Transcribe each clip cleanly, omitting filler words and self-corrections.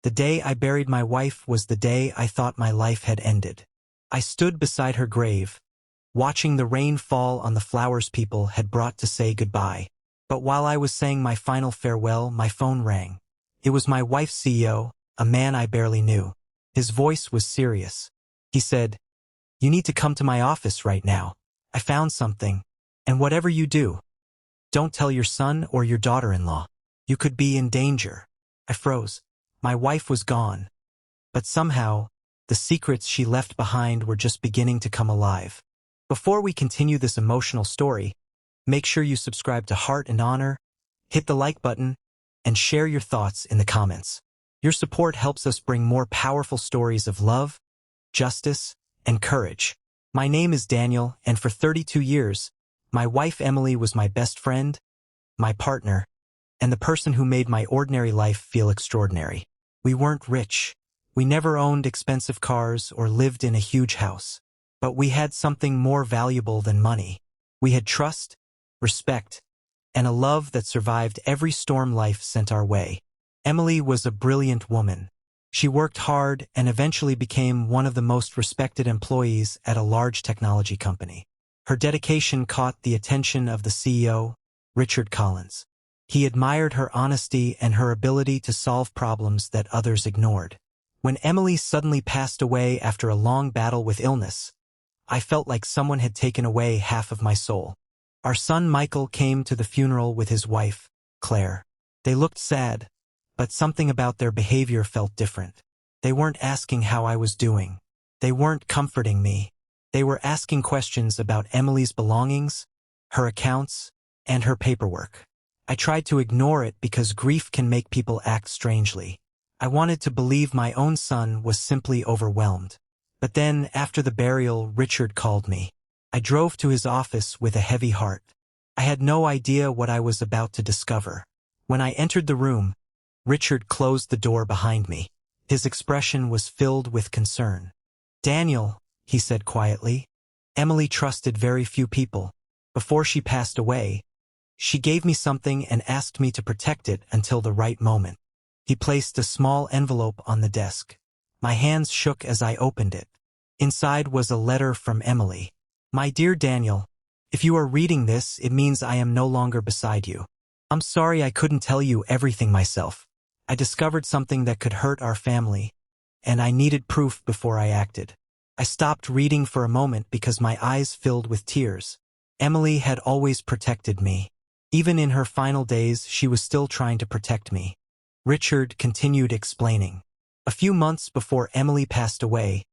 The day I buried my wife was the day I thought my life had ended. I stood beside her grave, watching the rain fall on the flowers people had brought to say goodbye. But while I was saying my final farewell, my phone rang. It was my wife's CEO, a man I barely knew. His voice was serious. He said, "You need to come to my office right now. I found something. And whatever you do, don't tell your son or your daughter-in-law. You could be in danger." I froze. My wife was gone. But somehow, the secrets she left behind were just beginning to come alive. Before we continue this emotional story, make sure you subscribe to Heart and Honor, hit the like button, and share your thoughts in the comments. Your support helps us bring more powerful stories of love, justice, and courage. My name is Daniel, and for 32 years, my wife Emily was my best friend, my partner, and the person who made my ordinary life feel extraordinary. We weren't rich. We never owned expensive cars or lived in a huge house. But we had something more valuable than money. We had trust, respect, and a love that survived every storm life sent our way. Emily was a brilliant woman. She worked hard and eventually became one of the most respected employees at a large technology company. Her dedication caught the attention of the CEO, Richard Collins. He admired her honesty and her ability to solve problems that others ignored. When Emily suddenly passed away after a long battle with illness, I felt like someone had taken away half of my soul. Our son Michael came to the funeral with his wife, Claire. They looked sad, but something about their behavior felt different. They weren't asking how I was doing. They weren't comforting me. They were asking questions about Emily's belongings, her accounts, and her paperwork. I tried to ignore it because grief can make people act strangely. I wanted to believe my own son was simply overwhelmed. But then, after the burial, Richard called me. I drove to his office with a heavy heart. I had no idea what I was about to discover. When I entered the room, Richard closed the door behind me. His expression was filled with concern. "Daniel," he said quietly, "Emily trusted very few people. Before she passed away, she gave me something and asked me to protect it until the right moment." He placed a small envelope on the desk. My hands shook as I opened it. Inside was a letter from Emily. "My dear Daniel, if you are reading this, it means I am no longer beside you. I'm sorry I couldn't tell you everything myself. I discovered something that could hurt our family, and I needed proof before I acted." I stopped reading for a moment because my eyes filled with tears. Emily had always protected me. Even in her final days, she was still trying to protect me. Richard continued explaining. A few months before Emily passed away,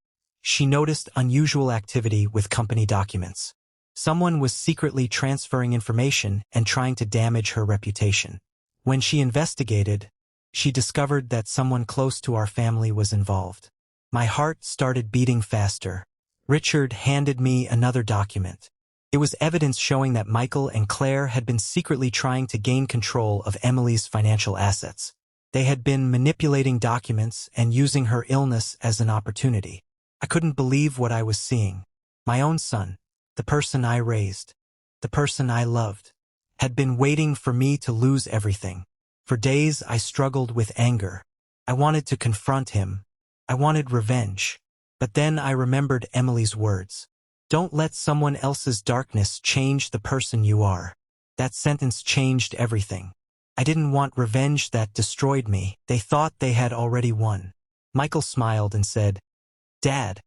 she noticed unusual activity with company documents. Someone was secretly transferring information and trying to damage her reputation. When she investigated, she discovered that someone close to our family was involved. My heart started beating faster. Richard handed me another document. It was evidence showing that Michael and Claire had been secretly trying to gain control of Emily's financial assets. They had been manipulating documents and using her illness as an opportunity. I couldn't believe what I was seeing. My own son, the person I raised, the person I loved, had been waiting for me to lose everything. For days I struggled with anger. I wanted to confront him. I wanted revenge. But then I remembered Emily's words. "Don't let someone else's darkness change the person you are." That sentence changed everything. I didn't want revenge that destroyed me. They thought they had already won. Michael smiled and said, "Dad,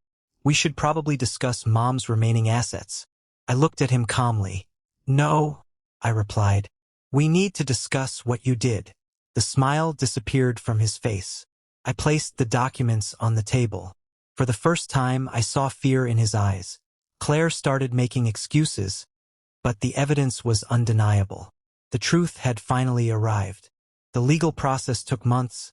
we should probably discuss Mom's remaining assets." I looked at him calmly. "No," I replied. "We need to discuss what you did." The smile disappeared from his face. I placed the documents on the table. For the first time, I saw fear in his eyes. Claire started making excuses, but the evidence was undeniable. The truth had finally arrived. The legal process took months,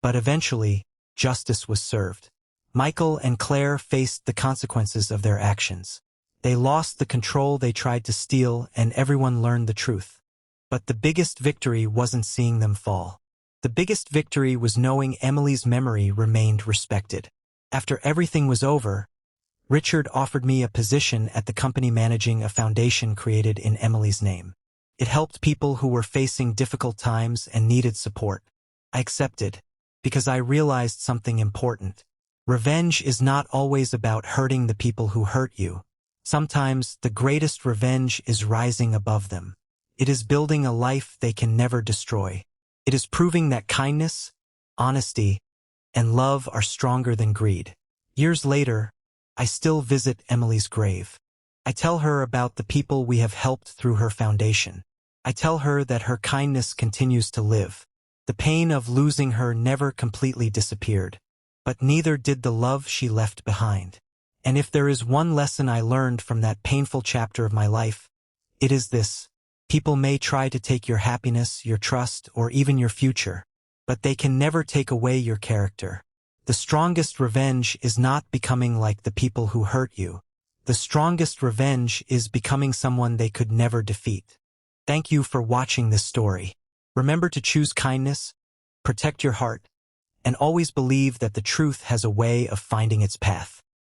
but eventually, justice was served. Michael and Claire faced the consequences of their actions. They lost the control they tried to steal, and everyone learned the truth. But the biggest victory wasn't seeing them fall. The biggest victory was knowing Emily's memory remained respected. After everything was over, Richard offered me a position at the company managing a foundation created in Emily's name. It helped people who were facing difficult times and needed support. I accepted. because I realized something important. Revenge is not always about hurting the people who hurt you. Sometimes the greatest revenge is rising above them. It is building a life they can never destroy. It is proving that kindness, honesty, and love are stronger than greed. Years later, I still visit Emily's grave. I tell her about the people we have helped through her foundation. I tell her that her kindness continues to live. The pain of losing her never completely disappeared, but neither did the love she left behind. And if there is one lesson I learned from that painful chapter of my life, it is this: people may try to take your happiness, your trust, or even your future, but they can never take away your character. The strongest revenge is not becoming like the people who hurt you. The strongest revenge is becoming someone they could never defeat. Thank you for watching this story. Remember to choose kindness, protect your heart, and always believe that the truth has a way of finding its path.